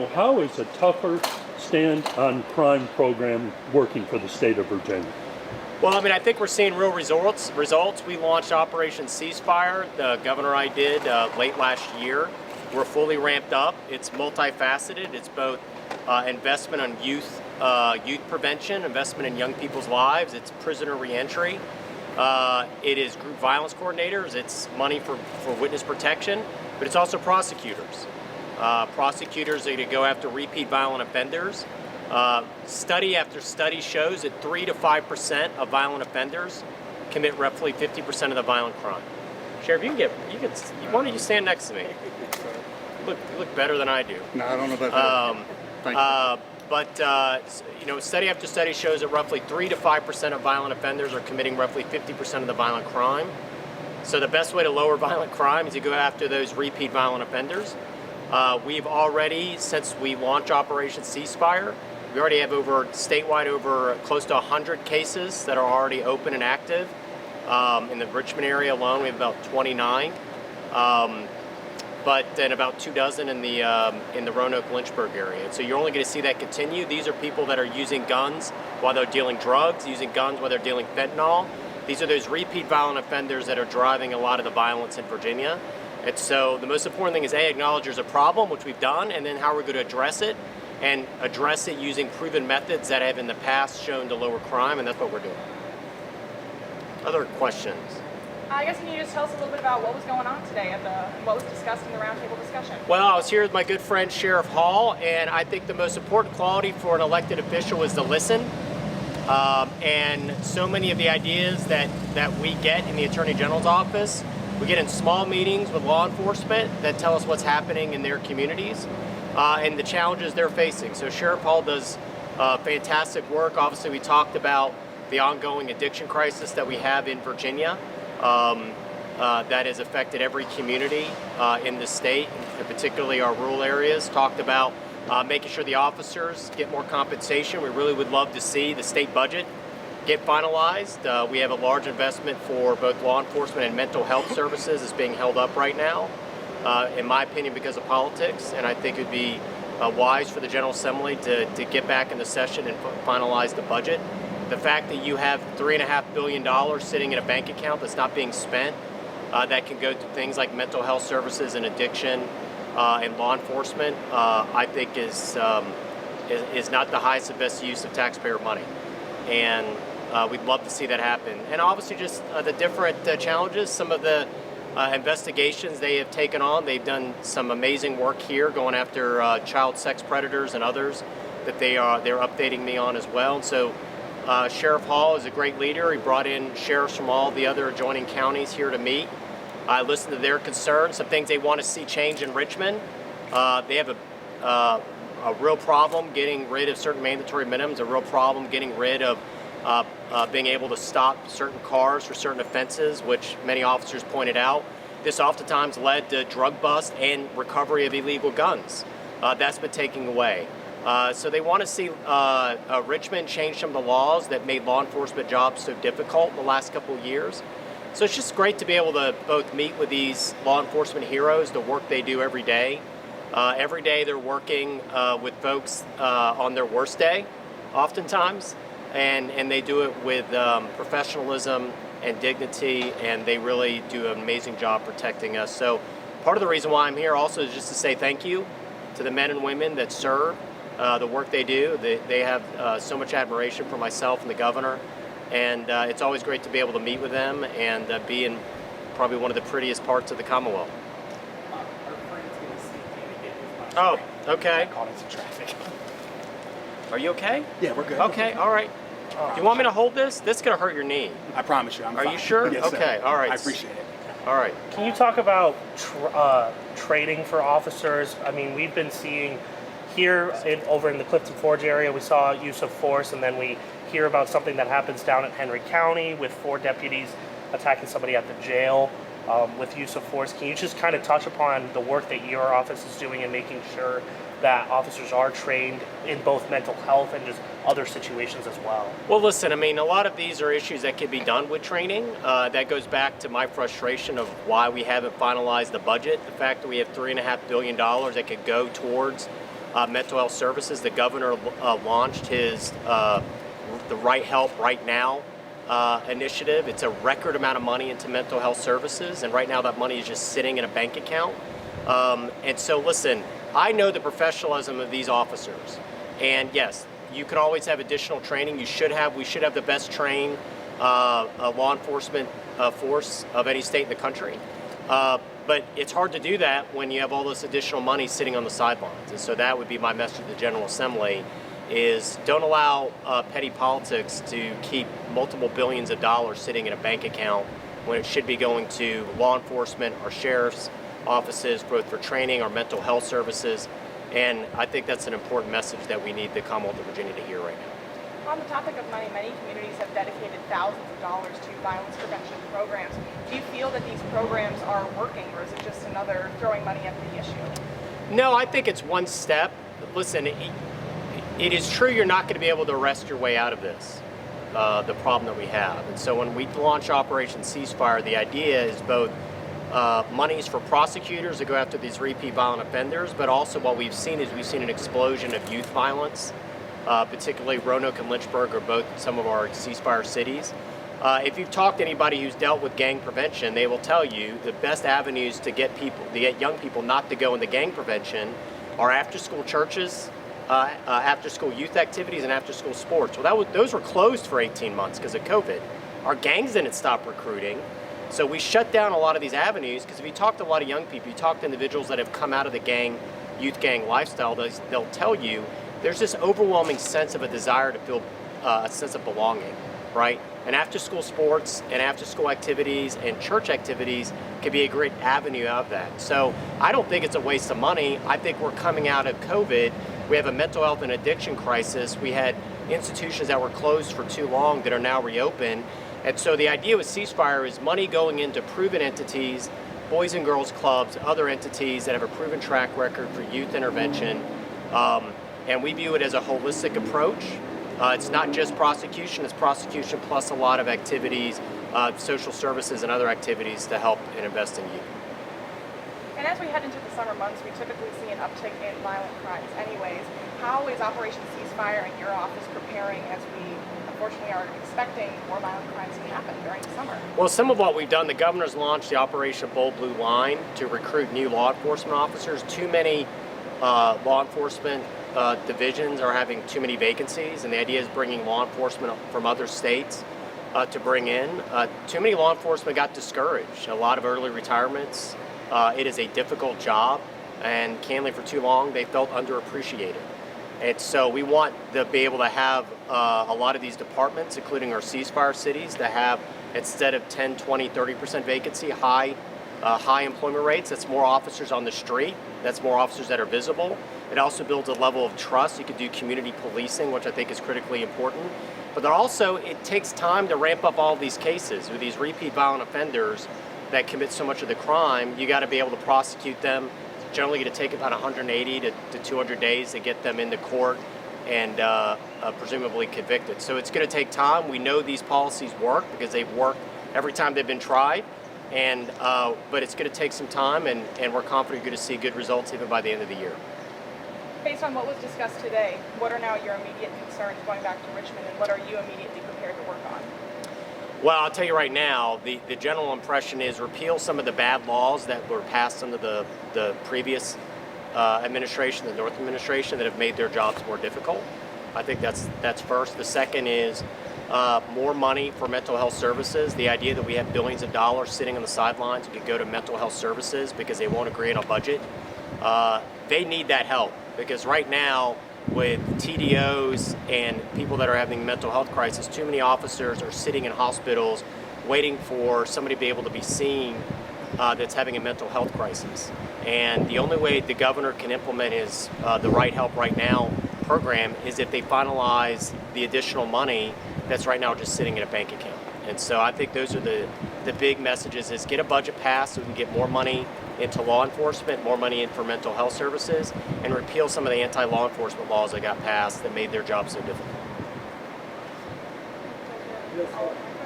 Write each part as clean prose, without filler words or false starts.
How is a tougher stand on crime program working for the state of Virginia? Well, I mean, I think we're seeing real results. We launched Operation Ceasefire. The governor and I did late last year. We're fully ramped up. It's multifaceted. It's both investment on youth prevention, investment in young people's lives. It's prisoner reentry. It is group violence coordinators. It's money for witness protection, but it's also prosecutors. Prosecutors are going to go after repeat violent offenders. Study after study shows that 3 to 5% of violent offenders commit roughly 50% of the violent crime. Sheriff, why don't you stand next to me? You look better than I do. No, I don't know about that. But study after study shows that roughly 3 to 5% of violent offenders are committing roughly 50% of the violent crime. So the best way to lower violent crime is to go after those repeat violent offenders. We've already, since we launched Operation Ceasefire, we already have statewide over close to 100 cases that are already open and active. In the Richmond area alone, we have about 29. But then about 24 in the Roanoke-Lynchburg area. And so you're only going to see that continue. These are people that are using guns while they're dealing drugs, using guns while they're dealing fentanyl. These are those repeat violent offenders that are driving a lot of the violence in Virginia. And so the most important thing is acknowledge there's a problem, which we've done, and then how we're going to address it, and address it using proven methods that have in the past shown to lower crime, and that's what we're doing. Other questions? I guess can you just tell us a little bit about what was going on today what was discussed in the roundtable discussion? Well, I was here with my good friend Sheriff Hall, and I think the most important quality for an elected official is to listen. And so many of the ideas that we get in the Attorney General's office, we get in small meetings with law enforcement that tell us what's happening in their communities and the challenges they're facing. So Sheriff Hall does fantastic work. Obviously, we talked about the ongoing addiction crisis that we have in Virginia. That has affected every community in the state, and particularly our rural areas. Talked about making sure the officers get more compensation. We really would love to see the state budget get finalized. We have a large investment for both law enforcement and mental health services is being held up right now, in my opinion, because of politics, and I think it would be wise for the General Assembly to get back in the session and finalize the budget. The fact that you have $3.5 billion sitting in a bank account that's not being spent, that can go to things like mental health services and addiction and law enforcement, I think is not the highest and best use of taxpayer money. And we'd love to see that happen. And obviously just the different challenges, some of the investigations they have taken on. They've done some amazing work here going after child sex predators and others that they're updating me on as well. And so Sheriff Hall is a great leader. He brought in sheriffs from all the other adjoining counties here to meet. I listened to their concerns, some things they want to see change in Richmond. They have a real problem getting rid of certain mandatory minimums, a real problem getting rid of being able to stop certain cars for certain offenses, which many officers pointed out. This oftentimes led to drug bust and recovery of illegal guns. That's been taken away. So they want to see Richmond change some of the laws that made law enforcement jobs so difficult in the last couple of years. So it's just great to be able to both meet with these law enforcement heroes, the work they do every day. Every day they're working with folks on their worst day, oftentimes, and they do it with professionalism and dignity, and they really do an amazing job protecting us. So part of the reason why I'm here also is just to say thank you to the men and women that serve. The work they do. They have so much admiration for myself and the governor, and it's always great to be able to meet with them and be in probably one of the prettiest parts of the Commonwealth. Oh, okay. Caught into traffic. Are you okay? Yeah, we're good. Okay, all right. Do you want me to hold this? This is going to hurt your knee. I promise you, I'm fine. Are you sure? Yes, sir. Okay, all right. I appreciate it. All right. Can you talk about training for officers? I mean, we've been seeing here over in the Clifton Forge area, we saw use of force, and then we hear about something that happens down in Henry County with 4 deputies attacking somebody at the jail with use of force. Can you just kind of touch upon the work that your office is doing in making sure that officers are trained in both mental health and just other situations as well? Well, listen, I mean, a lot of these are issues that can be done with training. That goes back to my frustration of why we haven't finalized the budget. The fact that we have $3.5 billion that could go towards mental health services. The governor launched his the Right Help Right Now initiative. It's a record amount of money into mental health services, and right now that money is just sitting in a bank account. And so listen, I know the professionalism of these officers, and yes, you can always have additional training. We should have the best trained law enforcement force of any state in the country. But it's hard to do that when you have all this additional money sitting on the sidelines. And so that would be my message to the General Assembly, is don't allow petty politics to keep multiple billions of dollars sitting in a bank account when it should be going to law enforcement, our sheriff's offices, both for training, our mental health services. And I think that's an important message that we need the Commonwealth of Virginia to hear right now. On the topic of money, many communities have dedicated thousands of dollars to violence prevention programs. Do you feel that these programs are working, or is it just another throwing money at the issue? No, I think it's one step. Listen, it is true you're not going to be able to arrest your way out of this, the problem that we have. And so when we launch Operation Ceasefire, the idea is both monies for prosecutors to go after these repeat violent offenders, but also what we've seen is an explosion of youth violence, particularly Roanoke and Lynchburg are both some of our ceasefire cities. If you've talked to anybody who's dealt with gang prevention, they will tell you the best avenues to get young people not to go into gang prevention are after-school churches, after-school youth activities, and after-school sports. Well, those were closed for 18 months because of COVID. Our gangs didn't stop recruiting. So we shut down a lot of these avenues because if you talk to a lot of young people, you talk to individuals that have come out of the youth gang lifestyle, they'll tell you there's this overwhelming sense of a desire to feel a sense of belonging, right? And after-school sports and after-school activities and church activities can be a great avenue of that. So I don't think it's a waste of money. I think we're coming out of COVID. We have a mental health and addiction crisis. We had institutions that were closed for too long that are now reopened. And so the idea with Ceasefire is money going into proven entities, boys and girls clubs, other entities that have a proven track record for youth intervention. And we view it as a holistic approach. It's not just prosecution, it's prosecution plus a lot of activities, social services and other activities to help and invest in youth. And as we head into the summer months, we typically see an uptick in violent crimes anyways. How is Operation Ceasefire and your office preparing as we unfortunately are expecting more violent crimes to happen during the summer? Well, some of what we've done, the governor's launched the Operation Bold Blue Line to recruit new law enforcement officers. Too many law enforcement divisions are having too many vacancies, and the idea is bringing law enforcement from other states to bring in. Too many law enforcement got discouraged. A lot of early retirements. It is a difficult job, and candidly for too long they felt underappreciated. And so we want to be able to have a lot of these departments, including our ceasefire cities, to have, instead of 10, 20, 30% vacancy, high employment rates. That's more officers on the street. That's more officers that are visible. It also builds a level of trust. You can do community policing, which I think is critically important. But then also, it takes time to ramp up all of these cases with these repeat violent offenders that commit so much of the crime. You got to be able to prosecute them. It's generally going to take about 180 to 200 days to get them into court and presumably convicted. So it's going to take time. We know these policies work because they've worked every time they've been tried. And but it's going to take some time, and we're confident you're going to see good results even by the end of the year. Based on what was discussed today, what are now your immediate concerns going back to Richmond, and what are you immediately prepared to work on? Well, I'll tell you right now, the general impression is repeal some of the bad laws that were passed under the previous administration, the North administration, that have made their jobs more difficult. I think that's first. The second is more money for mental health services. The idea that we have billions of dollars sitting on the sidelines could go to mental health services because they won't agree on a budget. They need that help because right now, with TDOs and people that are having mental health crisis, too many officers are sitting in hospitals waiting for somebody to be able to be seen that's having a mental health crisis. And the only way the governor can implement his the Right Help Right Now program is if they finalize the additional money that's right now just sitting in a bank account. And so I think those are the big messages: is get a budget passed so we can get more money into law enforcement, more money in for mental health services, and repeal some of the anti-law enforcement laws that got passed that made their job so difficult.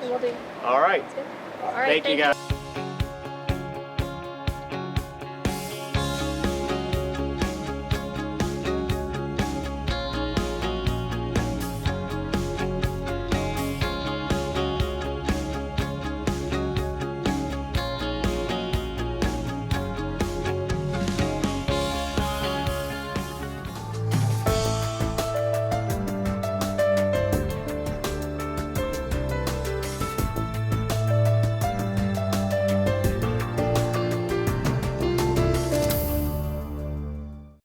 Will do. All right. All right. Thank you guys.